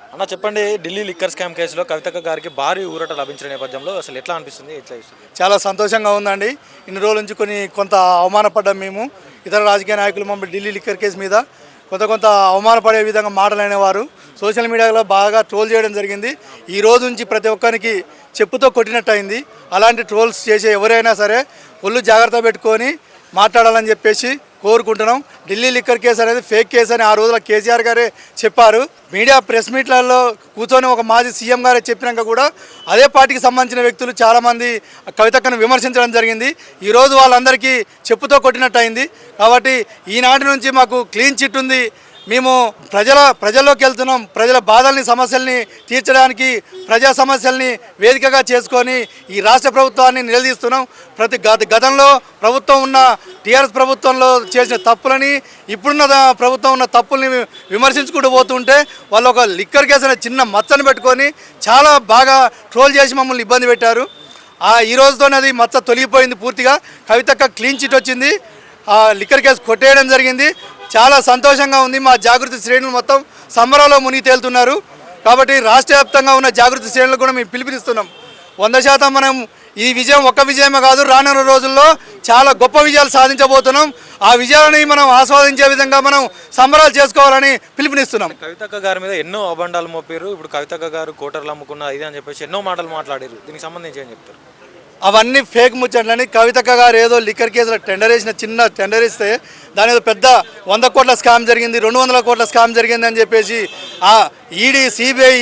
అన్న చెప్పండి, Delhi liquor scam కేసులో కవితక్క గారికి భారీ ఊరట లభించిన నేపథ్యంలో అసలు ఎట్లా అనిపిస్తుంది, ఎట్లా ఇస్తుంది? చాలా సంతోషంగా ఉందండి. ఇన్ని రోజుల నుంచి కొంత అవమానపడ్డాం మేము. ఇతర రాజకీయ నాయకులు మమ్మల్ని ఢిల్లీ లిక్కర్ కేసు మీద కొంత అవమానపడే విధంగా మాటలనేవారు. సోషల్ మీడియాలో బాగా ట్రోల్ చేయడం జరిగింది. ఈ రోజు నుంచి ప్రతి ఒక్కరికి చెప్పుతో కొట్టినట్టు అయింది. అలాంటి ట్రోల్స్ చేసే ఎవరైనా సరే ఒళ్ళు జాగ్రత్త పెట్టుకొని మాట్లాడాలని చెప్పేసి కోరుకుంటున్నాం. ఢిల్లీ లిక్కర్ కేసు అనేది ఫేక్ కేసు అని ఆ రోజుల కేసీఆర్ గారే చెప్పారు. మీడియా ప్రెస్ మీట్లలో కూర్చొని ఒక మాజీ సీఎం గారే చెప్పినాక కూడా అదే పార్టీకి సంబంధించిన వ్యక్తులు చాలామంది కవితక్కను విమర్శించడం జరిగింది. ఈరోజు వాళ్ళందరికీ చెప్పుతో కొట్టినట్టు అయింది. కాబట్టి ఈనాటి నుంచి మాకు క్లీన్ చిట్ ఉంది. మేము ప్రజల్లోకి వెళ్తున్నాం. ప్రజల బాధల్ని సమస్యల్ని తీర్చడానికి ప్రజా సమస్యల్ని వేదికగా చేసుకొని ఈ రాష్ట్ర ప్రభుత్వాన్ని నిలదీస్తున్నాం. గతంలో ప్రభుత్వం ఉన్న టీఆర్ఎస్ ప్రభుత్వంలో చేసిన తప్పులని, ఇప్పుడున్న ప్రభుత్వం ఉన్న తప్పుల్ని విమర్శించుకుంటూ పోతుంటే వాళ్ళు ఒక లిక్కర్ కేసు అనే చిన్న మచ్చను పెట్టుకొని చాలా బాగా ట్రోల్ చేసి మమ్మల్ని ఇబ్బంది పెట్టారు. ఈ రోజుతోనే అది మచ్చ తొలగిపోయింది పూర్తిగా. కవితక్క క్లీన్ చిట్ వచ్చింది. లిక్కర్ కేసు కొట్టేయడం జరిగింది. చాలా సంతోషంగా ఉంది. మా జాగృతి శ్రేణులు మొత్తం సంబరాల్లో మునిగి తేలుతున్నారు. కాబట్టి రాష్ట్ర వ్యాప్తంగా ఉన్న జాగృతి శ్రేణులు కూడా మేము పిలుపునిస్తున్నాం. 100% మనం ఈ విజయం ఒక్క విజయమే కాదు, రానున్న రోజుల్లో చాలా గొప్ప విజయాలు సాధించబోతున్నాం. ఆ విజయాలని మనం ఆస్వాదించే విధంగా మనం సంబరాలు చేసుకోవాలని పిలుపునిస్తున్నాం. కవితక్క గారి మీద ఎన్నో అబండాలు మోపారు. ఇప్పుడు కవితక్క గారు కోటర్లు అమ్ముకున్న ఇది అని చెప్పేసి ఎన్నో మాటలు మాట్లాడారు. దీనికి సంబంధించి ఏం చెప్తారు? అవన్నీ ఫేక్ ముచ్చట్లని. కవితక్క గారు ఏదో లిక్కర్ కేసులో చిన్న టెండర్ ఇస్తే దాని ఏదో పెద్ద 100 కోట్ల స్కామ్ జరిగింది, 200 కోట్ల స్కామ్ జరిగింది అని చెప్పేసి ఈడీ, సిబిఐ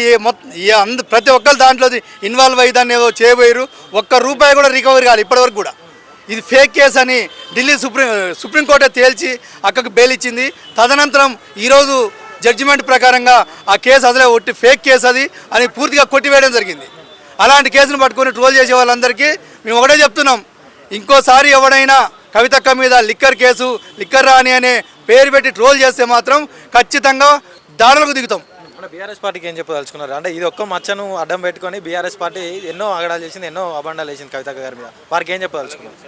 ప్రతి ఒక్కరు దాంట్లో ఇన్వాల్వ్ అయ్యి దాన్ని ఏదో చేయబోయారు. ₹1 కూడా రికవరీ కాదు ఇప్పటివరకు కూడా. ఇది ఫేక్ కేసు అని ఢిల్లీ సుప్రీంకోర్టే తేల్చి అక్కకు బెయిల్ ఇచ్చింది. తదనంతరం ఈరోజు జడ్జిమెంట్ ప్రకారంగా ఆ కేసు అసలే ఒట్టి ఫేక్ కేసు అది అని పూర్తిగా కొట్టివేయడం జరిగింది. అలాంటి కేసును పట్టుకొని ట్రోల్ చేసే వాళ్ళందరికీ మేము ఒకటే చెప్తున్నాం, ఇంకోసారి ఎవడైనా కవితక్క మీద లిక్కర్ రాని అనే పేరు పెట్టి ట్రోల్ చేస్తే మాత్రం ఖచ్చితంగా దాడులకు దిగుతాం. మన బీఆర్ఎస్ పార్టీకి ఏం చెప్పదలుచుకున్నారు? అంటే ఇది ఒక్క మచ్చను అడ్డం పెట్టుకొని బీఆర్ఎస్ పార్టీ ఎన్నో ఆగడాలు చేసింది, ఎన్నో అబండాలు వేసింది కవితక్క గారి మీద. వారికి ఏం చెప్పదలుచుకున్నారు?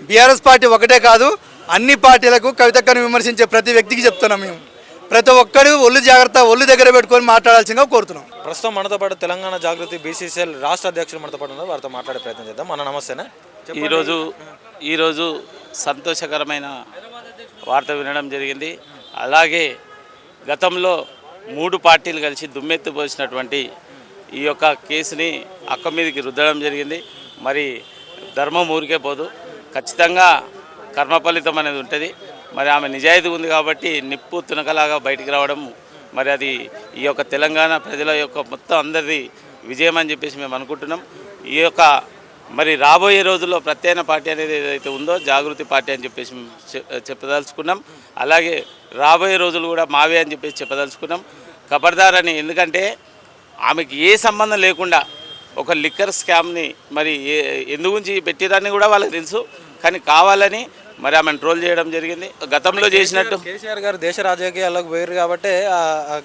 బీఆర్ఎస్ పార్టీ ఒకటే కాదు, అన్ని పార్టీలకు కవితక్కను విమర్శించే ప్రతి వ్యక్తికి చెప్తున్నాం. మేము ప్రతి ఒక్కరు ఒళ్ళు దగ్గర పెట్టుకొని మాట్లాడాల్సిందిగా కోరుతున్నాం. ప్రస్తుతం మనతో పాటు తెలంగాణ జాగృతి బీసీసీఎల్ రాష్ట్ర అధ్యక్షులు మనతో పాటు ఉన్నారు. వారితో మాట్లాడే ప్రయత్నం చేద్దాం. మన నమస్తేనే. ఈరోజు సంతోషకరమైన వార్త వినడం జరిగింది. అలాగే గతంలో 3 పార్టీలు కలిసి దుమ్మెత్తి పోసినటువంటి ఈ యొక్క కేసుని అక్క మీదకి రుద్దడం జరిగింది. మరి ధర్మం ఊరికే పోదు, ఖచ్చితంగా కర్మఫలితం అనేది ఉంటుంది. మరి ఆమె నిజాయితీ ఉంది కాబట్టి నిప్పు తునకలాగా బయటికి రావడం, మరి అది ఈ యొక్క తెలంగాణ ప్రజల యొక్క మొత్తం అందరిది విజయం అని చెప్పేసి మేము అనుకుంటున్నాం. ఈ యొక్క మరి రాబోయే రోజుల్లో ప్రత్యేక పార్టీ అనేది ఏదైతే ఉందో జాగృతి పార్టీ అని చెప్పేసి చెప్పదలుచుకున్నాం. అలాగే రాబోయే రోజులు కూడా మావే అని చెప్పేసి చెప్పదలుచుకున్నాం. ఖబర్దార్ అని, ఎందుకంటే ఆమెకి ఏ సంబంధం లేకుండా ఒక లిక్కర్ స్కామ్ని మరి ఎందుగురించి పెట్టిరని కూడా వాళ్ళకి తెలుసు, కానీ కావాలని మరి ఆమెను ట్రోల్ చేయడం జరిగింది. గతంలో చేసినట్టు కేసీఆర్ గారు దేశ రాజకీయాల్లోకి పోయారు కాబట్టి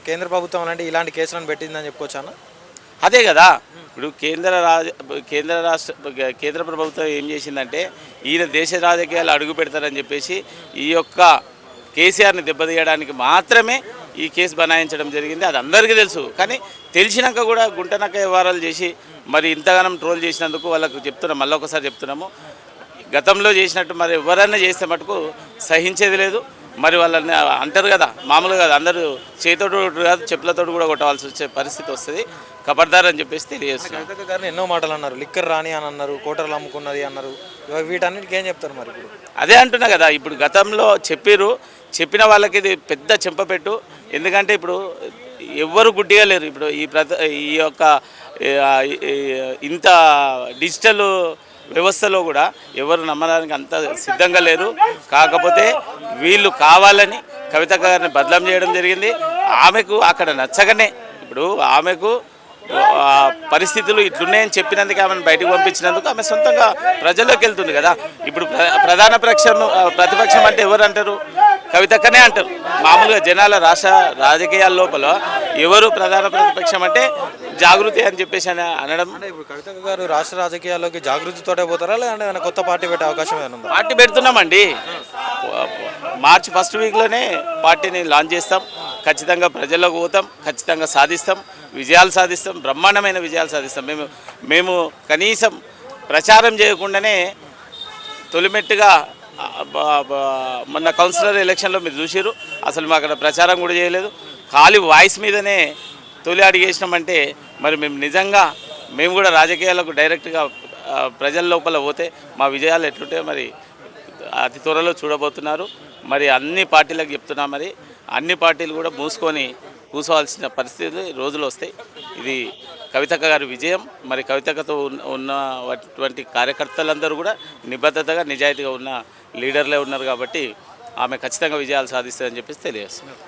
కేంద్ర ప్రభుత్వం లాంటి ఇలాంటి కేసులను పెట్టిందని చెప్పుకోవచ్చాను. అదే కదా, ఇప్పుడు కేంద్ర ప్రభుత్వం ఏం చేసిందంటే ఈయన దేశ రాజకీయాలు అడుగు పెడతారని చెప్పేసి ఈ యొక్క కేసీఆర్ని దెబ్బతీయడానికి మాత్రమే ఈ కేసు బనాయించడం జరిగింది. అది అందరికీ తెలుసు, కానీ తెలిసినాక కూడా గుంటనక్క వ్యవహారాలు చేసి మరి ఇంతగానం ట్రోల్ చేసినందుకు వాళ్ళకు చెప్తున్నాం, మళ్ళీ ఒకసారి చెప్తున్నాము, గతంలో చేసినట్టు మరి ఎవరన్నా చేస్తే మటుకు సహించేది లేదు. మరి వాళ్ళని అంటారు కదా, మామూలుగా కదా, అందరూ చేతితో కాదు చెప్పులతో కూడా కొట్టవలసి వచ్చే పరిస్థితి వస్తుంది. ఖబర్దార్ అని చెప్పేసి తెలియజేస్తున్నారు. కవితక్క గారిని ఎన్నో మాటలు అన్నారు, లిక్కర్ రాని అని అన్నారు, కోటర్లు అమ్ముకున్నది అన్నారు. వీటన్నిటికీ ఏం చెప్తారు మరి? ఇప్పుడు అదే అంటున్నా కదా, ఇప్పుడు గతంలో చెప్పిన వాళ్ళకి ఇది పెద్ద చెంపపెట్టు. ఎందుకంటే ఇప్పుడు ఎవ్వరు గుడ్డిగా లేరు. ఇప్పుడు ఈ యొక్క ఇంత డిజిటల్ వ్యవస్థలో కూడా ఎవరు నమ్మడానికి అంత సిద్ధంగా లేరు. కాకపోతే వీళ్ళు కావాలని కవితక్క గారిని బదలాం చేయడం జరిగింది. ఆమెకు అక్కడ నచ్చగానే, ఇప్పుడు ఆమెకు పరిస్థితులు ఇట్లున్నాయని చెప్పినందుకు ఆమెను బయటకు పంపించినందుకు ఆమె సొంతంగా ప్రజల్లోకి వెళ్తుంది కదా. ఇప్పుడు ప్రతిపక్షం అంటే ఎవరు అంటారు? కవితక్కనే అంటారు. మామూలుగా జనాల రాజకీయాల లోపల ఎవరు ప్రధాన ప్రతిపక్షం అంటే జాగృతి అని చెప్పేసి అనడం. అంటే ఇప్పుడు కవితక్క గారు రాష్ట్ర రాజకీయాల్లోకి జాగృతితోటే పోతారా, లేదంటే కొత్త పార్టీ పెట్టే అవకాశం ఏమైనా ఉందా? పార్టీ పెడుతున్నామండి. మార్చి 1st వీక్లోనే పార్టీని లాంచ్ చేస్తాం. ఖచ్చితంగా ప్రజల్లోకి పోతాం, ఖచ్చితంగా సాధిస్తాం, విజయాలు సాధిస్తాం, బ్రహ్మాండమైన విజయాలు సాధిస్తాం. మేము కనీసం ప్రచారం చేయకుండానే తొలిమెట్టుగా మొన్న కౌన్సిలర్ ఎలక్షన్లో మీరు చూసిరు, అసలు మా అక్కడ ప్రచారం కూడా చేయలేదు, ఖాళీ వాయిస్ మీదనే తొలి అడిగేసినామంటే మరి మేము నిజంగా మేము కూడా రాజకీయాలకు డైరెక్ట్గా ప్రజల లోపల పోతే మా విజయాలు ఎట్లుంటే మరి అతి త్వరలో చూడబోతున్నారు. మరి అన్ని పార్టీలకు చెప్తున్నా, మరి అన్ని పార్టీలు కూడా మూసుకొని కూర్చోవాల్సిన పరిస్థితులు రోజులు వస్తాయి. ఇది కవితక్క గారి విజయం. మరి కవితక్కతో ఉన్నటువంటి కార్యకర్తలందరూ కూడా నిబద్ధతగా నిజాయితీగా ఉన్న లీడర్లే ఉన్నారు కాబట్టి ఆమె ఖచ్చితంగా విజయాలు సాధిస్తుందని చెప్పేసి తెలియజేస్తున్నారు.